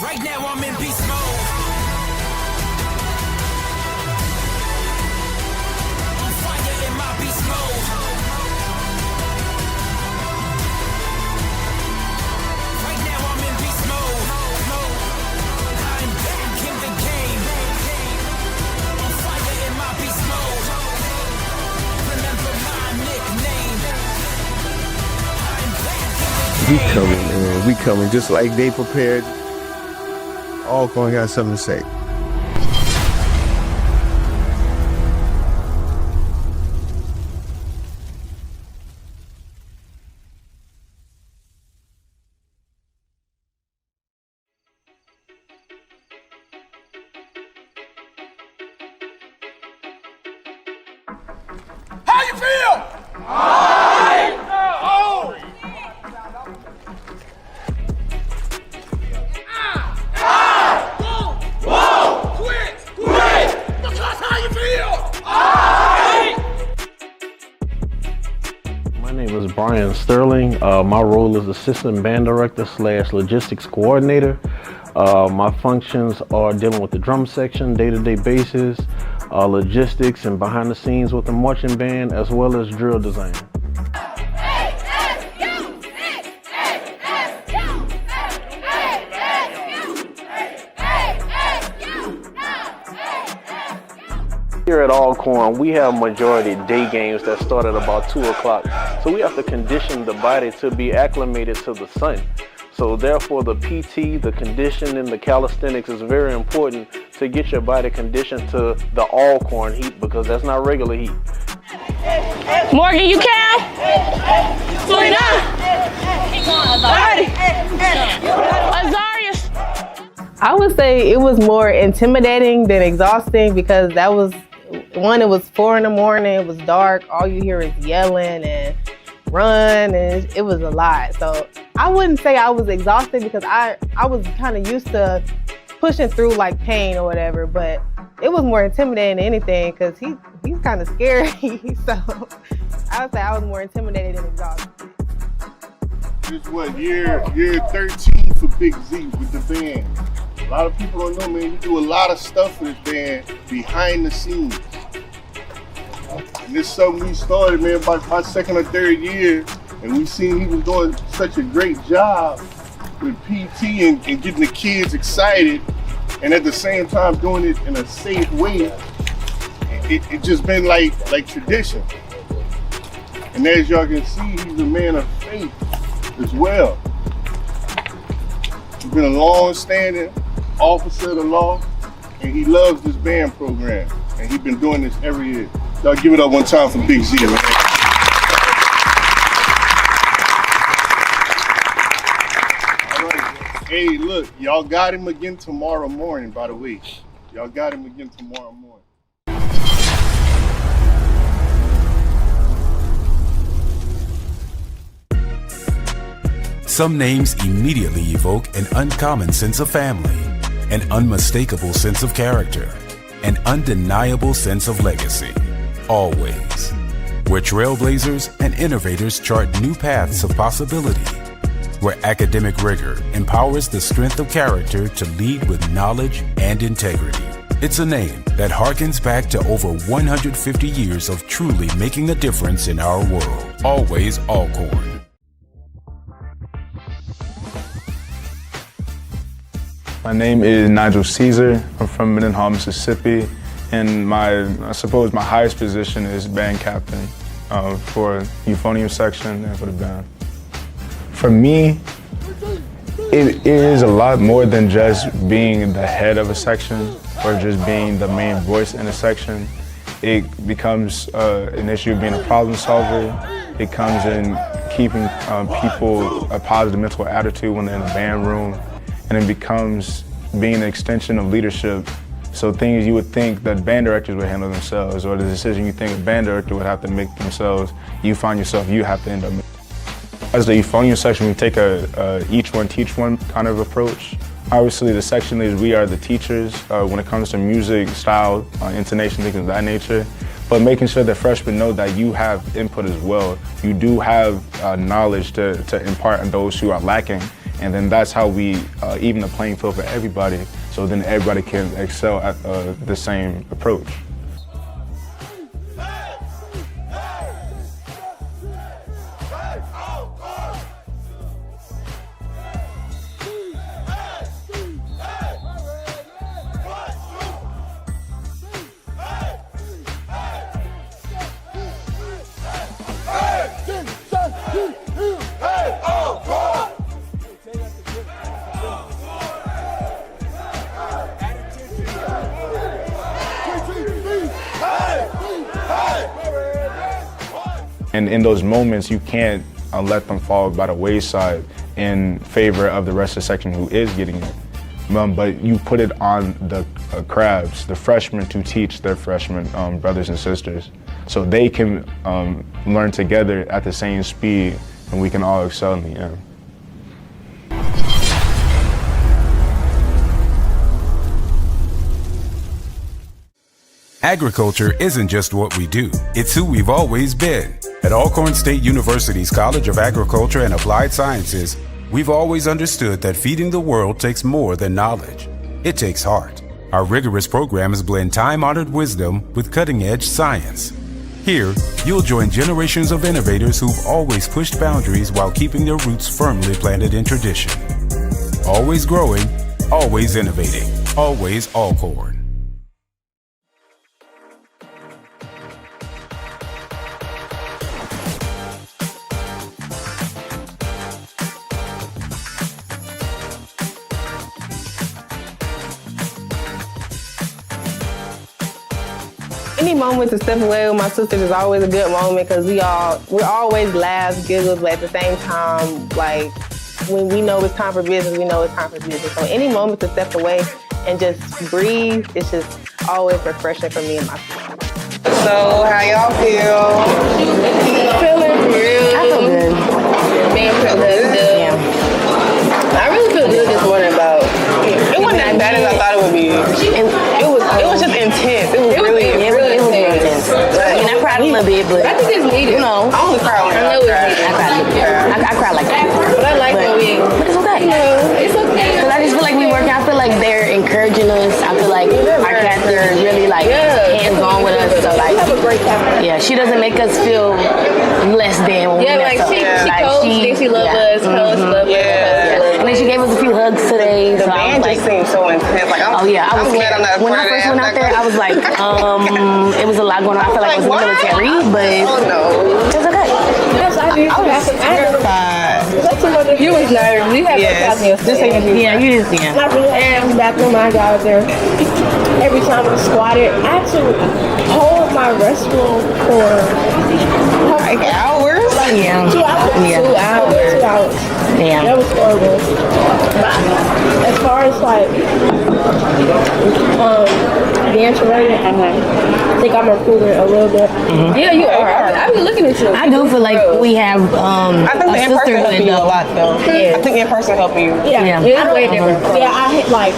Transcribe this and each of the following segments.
Right now I'm in beast mode. On fire in my beast mode. Right now I'm in beast mode. I'm back in the game. On fire in my beast mode. Remember my nickname. I'm back in the game. We coming, man. We coming just like they prepared. Alcorn got something to say. How you feel? Alright! Oh! Whoa! Quit! Because how you feel? Alright! My name is Brian Sterling. My role is assistant band director / logistics coordinator. My functions are dealing with the drum section, day-to-day basis, logistics and behind the scenes with the marching band, as well as drill design. Here at Alcorn, we have majority day games that start at about 2 o'clock. So we have to condition the body to be acclimated to the sun. So therefore the PT, the conditioning, the calisthenics is very important to get your body conditioned to the Alcorn heat, because that's not regular heat. Morgan, you can? 29. Azarius. I would say it was more intimidating than exhausting, because that was, one, it was 4 in the morning, it was dark, all you hear is yelling and run, and it was a lot. So I wouldn't say I was exhausted, because I was kind of used to pushing through like pain or whatever, but it was more intimidating than anything, because he's kind of scary. So I would say I was more intimidated than exhausted. It's what, year 13 for Big Z with the band. A lot of people don't know, man, we do a lot of stuff for this band behind the scenes. And this is something we started, man, by my second or third year, and we seen he was doing such a great job with PT and getting the kids excited, and at the same time doing it in a safe way. It just been like tradition. And as y'all can see, he's a man of faith as well. He's been a long-standing officer of the law, and he loves this band program, and he's been doing this every year. Y'all give it up one time for Big Z, man. All right. Hey, look, y'all got him again tomorrow morning, by the way. Y'all got him again tomorrow morning. Some names immediately evoke an uncommon sense of family, an unmistakable sense of character, an undeniable sense of legacy. Always. Where trailblazers and innovators chart new paths of possibility. Where academic rigor empowers the strength of character to lead with knowledge and integrity. It's a name that harkens back to over 150 years of truly making a difference in our world. Always Alcorn. My name is Nigel Caesar. I'm from Mendenhall, Mississippi, and I suppose my highest position is band captain for euphonium section and for the band. For me, it is a lot more than just being the head of a section or just being the main voice in a section. It becomes an issue of being a problem solver. It comes in keeping people a positive mental attitude when they're in the band room. And it becomes being an extension of leadership. So things you would think that band directors would handle themselves, or the decision you think a band director would have to make themselves, you find yourself, you have to end up making. As the euphonium section, we take a each one teach one kind of approach. Obviously the section leaders, we are the teachers when it comes to music, style, intonation, things of that nature. But making sure that freshmen know that you have input as well. You do have knowledge to impart on those who are lacking. And then that's how we even the playing field for everybody, so then everybody can excel at the same approach. And in those moments, you can't let them fall by the wayside in favor of the rest of the section who is getting it. But you put it on the crabs, the freshmen, to teach their freshman brothers and sisters, so they can learn together at the same speed, and we can all excel in the end. Agriculture isn't just what we do, it's who we've always been. At Alcorn State University's College of Agriculture and Applied Sciences, we've always understood that feeding the world takes more than knowledge. It takes heart. Our rigorous programs blend time-honored wisdom with cutting-edge science. Here, you'll join generations of innovators who've always pushed boundaries while keeping their roots firmly planted in tradition. Always growing, always innovating, always Alcorn. Any moment to step away with my sisters is always a good moment because we're always laughs, giggles, but at the same time, like when we know it's time for business, we know it's time for business. So any moment to step away and just breathe, it's just always refreshing for me and my sisters. So how y'all feel? Feeling good. I feel good. Man, feel good. Yeah. I really feel good this morning about it wasn't as bad as I thought it would be. It was just intense. It was really intense. I mean, I cried a little bit, but I think it's needed. You know, I only cried when I know it's needed. I cried a little bit. I cried like that. But I like when we. But it's okay. You know, it's okay. Because I just feel like we work. I feel like they're encouraging us. I feel like our captain is really like hands-on with us. So like, we have a great captain. Yeah, she doesn't make us feel less than when we like mess up. she coached, she loved us, coached, loved us. And then she gave us a few hugs today. The so band I was just seemed so intense. Like, I was glad I'm not when I first went out there, I was like, it was a lot going on. I felt like it was military, but it's okay. Yes, I did. I was terrified. You was nervous. You had Just saying. Yeah, you just I really am back when I got out there. Every time I squatted, I had to hold my restroom for like hours. Yeah. 2 hours. Yeah. 2 hours. 2 hours. Yeah. That was horrible. But as far as like dance related, I think I'm improving a little bit. Yeah, you are. I've been looking at you. I do feel like we have I think the in-person helped you a lot though. Yeah. I think in-person helped you. Yeah. It's way different. Yeah, I hate like.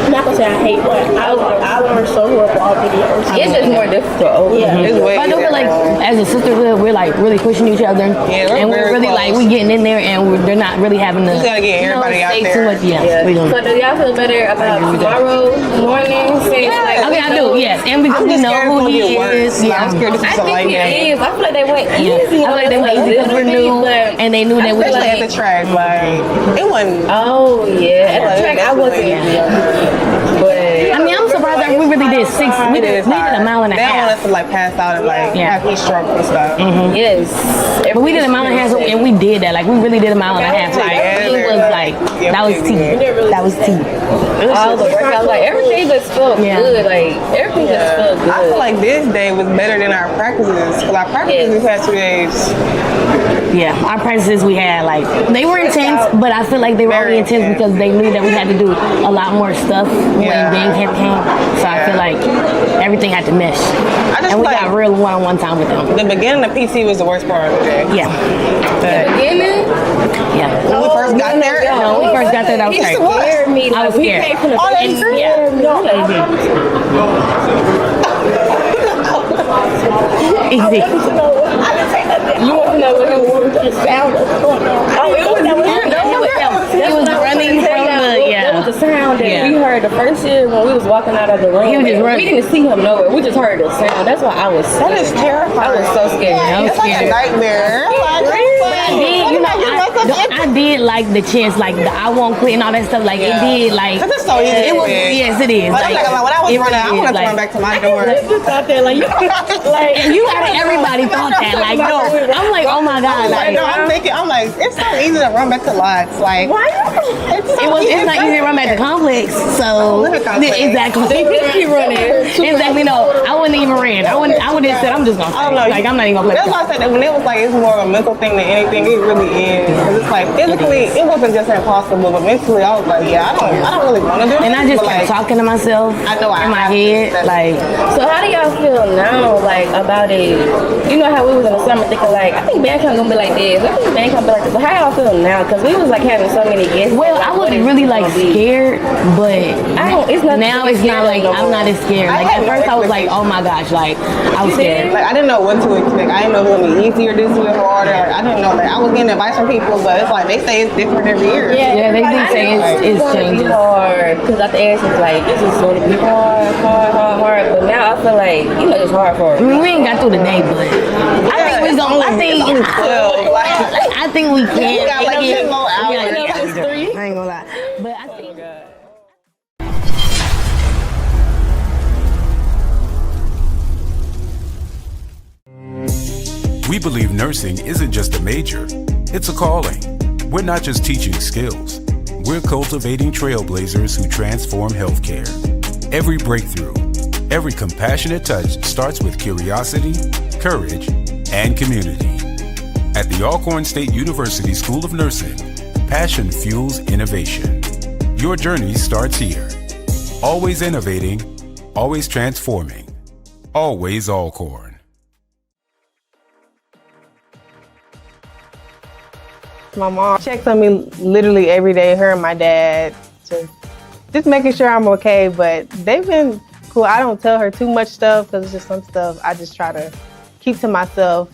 I'm not gonna say I hate, but I learned so much from all videos. It's just more difficult. Yeah, it's way. But I do feel like as a sisterhood, we're like really pushing each other, and we're really close. like we getting in there, and they're not really having to. You gotta get everybody out there. Too much. Yeah. We don't. So do y'all feel better about tomorrow morning? Okay, I do. Yes, and because we know who he is. Yeah, I'm scared to see something like that. I feel like they went easy. I feel like they went easy because we're new, and they knew that we Especially at the track, like it wasn't. Oh yeah, at the track I wasn't. But I mean, I'm surprised that we really did 6. We did a mile and a They don't want half. us to like pass out and like have heat stroke and stuff. yes, But we did a mile and a half, and we did that. Like we really did a mile and a half. Like it was like that was tea. That was tea. all the workouts, like everything just felt good. Like everything just felt good. I feel like this day was better than our practices because our practices we had 2 days. Yeah, our practices we had like they were intense, but I feel like they were only intense because they knew that we had to do a lot more stuff when band camp came. So I feel like everything had to mesh, and we got real one-on-one time with them. The beginning of PC was the worst part of the day. Yeah. The beginning? Yeah. When we first got there? No, when we first got there, that was crazy. Scared me. I was scared. We came from the Easy. You want to know what it was? The sound of He was running from That was the sound that we heard the first year when we was walking out of the room. He was just running. We didn't see him nowhere. We just heard the sound. That's why I was scared. That is terrifying. I was so scared. It's like a nightmare. I did like the chance, like the I won't quit and all that stuff. Like it did, like Cause it's so easy. it was. Yes, it is. But I'm like, when I was running, I wanted to run back to my door. And you had everybody thought that. Like no, I'm like, oh my god. Like, No, I'm thinking, I'm like, it's so easy to run back to lots. Like, it's not easy to run back to complex. So exactly. Keep running. Exactly. No, I wouldn't even ran. I would have said I'm just gonna stay. Like I'm not even gonna play. That's why I said that when it was like it's more of a mental thing than anything. It really is. Cause it's like physically, it wasn't just impossible, but mentally, I was like, yeah, I don't really want to do it. And I just kept talking to myself. I know in my head, like. So how do y'all feel now, like about it? You know how we was in the summer thinking like, I think band camp gonna be like this. I think band camp be like this. But how y'all feel now? Cause we was like having so many guests. Well, I was really like scared, but now it's not like I'm not as scared. Like at first I was like, oh my gosh, like I was scared. Like I didn't know what to expect. I didn't know it was gonna be easier this year, harder. Like, I didn't know that. I was getting advice from people, but it's like they say it's different every year. Yeah, they do say it's changing. Hard because at the end it's like this is going to be hard. But now I feel like it's hard for us. I mean, we ain't got through the day, but I think we gonna. I think we can. We got like 10 more hours. I ain't gonna lie, but I think. We believe nursing isn't just a major, it's a calling. We're not just teaching skills, we're cultivating trailblazers who transform healthcare. Every breakthrough, every compassionate touch starts with curiosity, courage, and community. At the Alcorn State University School of Nursing, passion fuels innovation. Your journey starts here. Always innovating, always transforming, always Alcorn. My mom checks on me literally every day, her and my dad, just making sure I'm okay, but they've been cool. I don't tell her too much stuff because it's just some stuff I just try to keep to myself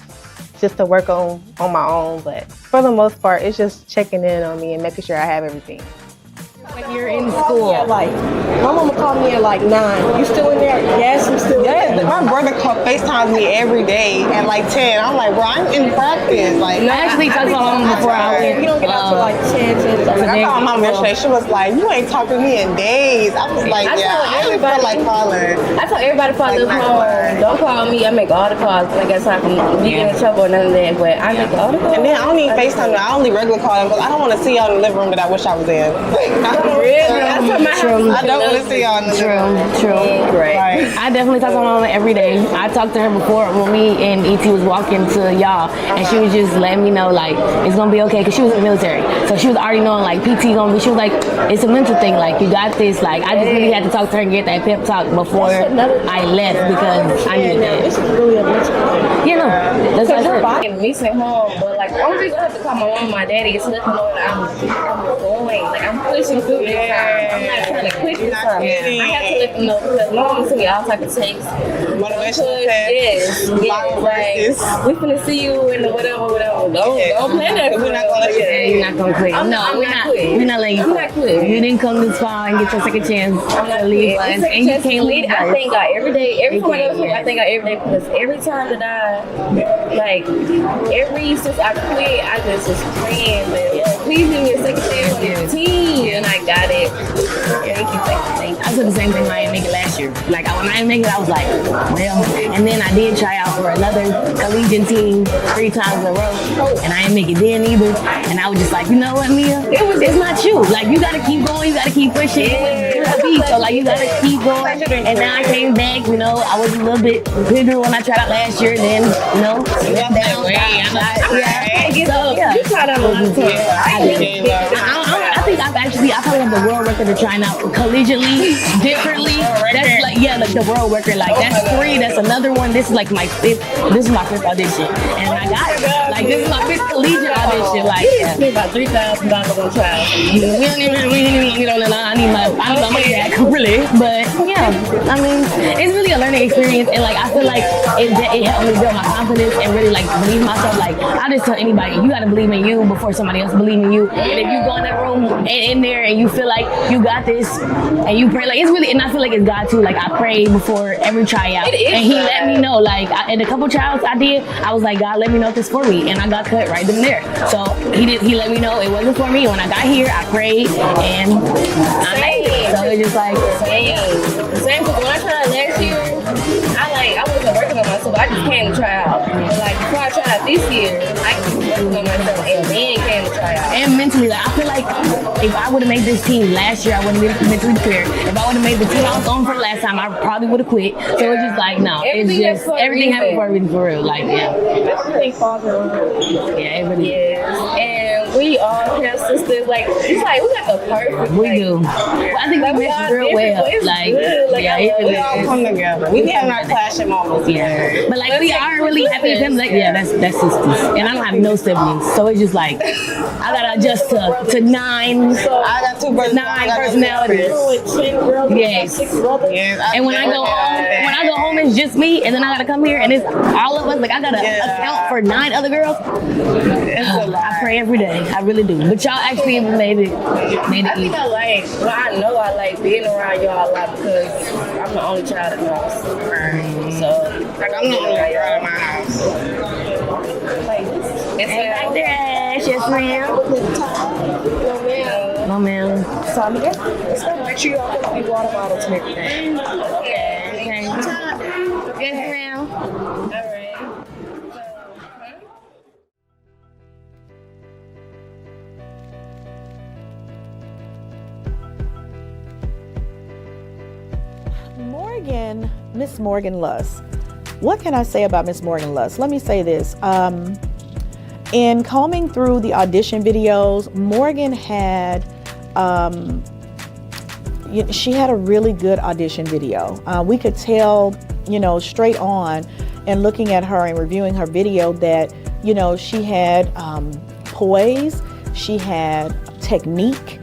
just to work on my own, but for the most part, it's just checking in on me and making sure I have everything. Like you're in school. Yeah, like my mama called me at like 9. You still in there? Yes, I'm still in there. My brother FaceTimes me every day at like 10. I'm like, bro, I'm in practice. Like, I actually talked to my mom before I went. You don't get out to like 10. I called my mom yesterday. She was like, you ain't talking to me in days. I was like, I didn't feel like calling. I told everybody before this phone, don't call me. I make all the calls. I guess I can be in trouble or none of that, but I make all the calls. And then I don't even FaceTime. I only regular call them because I don't want to see y'all in the living room that I wish I was in. Really? I don't want to see y'all in the living room. True. Right. I definitely talk to my mama every day. I talked to her before when me and ET was walking to y'all, and she was just letting me know like it's gonna be okay because she was in the military, so she was already knowing like PT gonna be. She was like, it's a mental thing. Like you got this. Like I just really had to talk to her and get that pep talk before I left because I needed that. This is really a mental thing. Yeah, no, that's what I said. I'm missing home, but like the only reason I have to call my mom and my daddy is to let them know that I'm going. Like I'm pushing through this time. I'm not trying to quit this time. I have to let them know because mom send me all type of texts. Motivational text. Yes. Like we finna see you in the whatever. Don't plan that. We're not gonna let you. You're not gonna quit. No, we're not. We're not letting you. I'm not quitting. You didn't come this far and get your second chance. I'm not leave us, and you can't leave. I thank God every day. Every time I go to sleep, I thank God every day because every time that since I quit, I just was praying that please give me a second chance on this team, and I got it. I said the same thing when I didn't make it last year. Like when I didn't make it, I was like, well, and then I did try out for another collegiate team 3 times in a row, and I didn't make it then either. And I was just like, you know what, Mia? It's not you. Like you gotta keep going. You gotta keep pushing. So like you gotta keep going. And now I came back. You know, I was a little bit bigger when I tried out last year. Then down. You tried out a lot of times. I think I probably have the world record of trying out collegiately, differently. That's like, like the world record. Like that's 3. That's another one. This is like my 5th. This is my 5th audition, and I got it. Like this is my 5th collegiate audition. Like spent about $3,000 on trial. We don't even. I need my money back, really. But yeah, I mean, it's really a learning experience, and like I feel like it helped me build my confidence and really like believe myself. Like I just tell anybody, you gotta believe in you before somebody else believe in you. And if you go in that room and in there and you feel like you got this, and you pray, like it's really, and I feel like it's God too. Like I prayed before every tryout, and He let me know. Like in a couple tryouts I did, I was like, God, let me know if it's for me, and I got cut right then and there. So He let me know it wasn't for me. When I got here, I prayed and I made it. So it's just like same. Because when I tried last year, I wasn't working on myself. I just came to try out. But like before I tried out this year, I was working on myself and then came to try out. And mentally, like I feel like if I would have made this team last year, I wouldn't be mentally prepared. If I would have made the team I was on for the last time, I probably would have quit. So it's just like no, Everything it's just everything happened for a reason, for real. Like yeah, Everything falls in line. yeah, it really is. And we all have sisters. Like it's like we got the perfect. We do. I think we mesh real well. Like yeah, We all come together. We be having our clashing moments. Yeah, but like we are really happy families. Like yeah, that's sisters, and I don't have no siblings, so it's just like I gotta adjust to 9. So I got 2 brothers. 9 personalities. Yes. And when I go home, it's just me, and then I gotta come here, and it's all of us. Like I gotta account for 9 other girls. I pray every day. I really do. But y'all actually made it I think easy. I know I like being around y'all a lot because I'm the only child in the house. So Like I'm the only girl in my house. it's Hey, back there, Ash. Yes, ma'am. No, ma'am. So I'm gonna make sure y'all put the water bottles and everything. Okay. Yes, ma'am. All right. Miss Morgan Luss. What can I say about Miss Morgan Luss? Let me say this. In combing through the audition videos, Morgan had, she had a really good audition video. We could tell, straight on, and looking at her and reviewing her video that, she had poise, she had technique.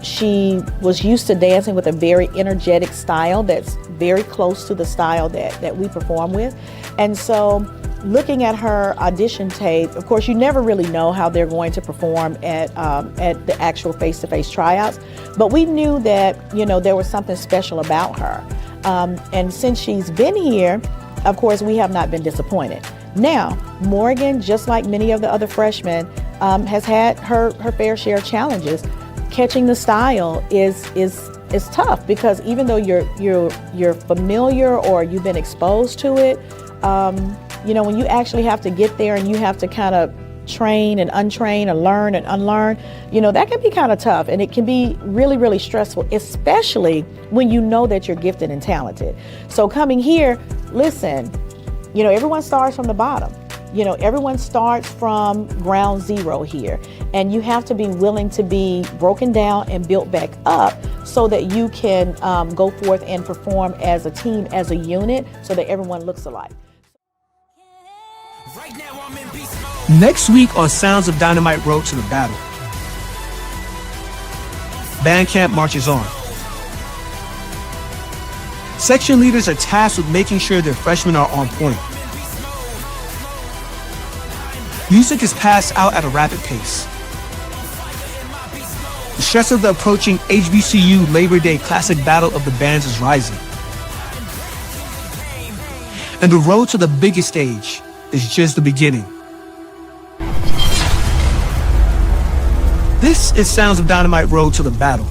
She was used to dancing with a very energetic style that's very close to the style that we perform with. And so looking at her audition tape, of course, you never really know how they're going to perform at the actual face-to-face tryouts, but we knew that, there was something special about her. And since she's been here, of course, we have not been disappointed. Now, Morgan, just like many of the other freshmen, has had her fair share of challenges. Catching the style is tough because even though you're familiar or you've been exposed to it, when you actually have to get there and you have to kind of train and untrain and learn and unlearn, that can be kind of tough, and it can be really, really stressful, especially when you know that you're gifted and talented. So coming here, listen, everyone starts from the bottom. Everyone starts from ground zero here, and you have to be willing to be broken down and built back up so that you can go forth and perform as a team, as a unit, so that everyone looks alike. Next week on Sounds of Dynamite Road to the Battle, band camp marches on. Section leaders are tasked with making sure their freshmen are on point. Music is passed out at a rapid pace. The stress of the approaching HBCU Labor Day Classic Battle of the Bands is rising. And the road to the biggest stage is just the beginning. This is Sounds of Dynamite Road to the Battle.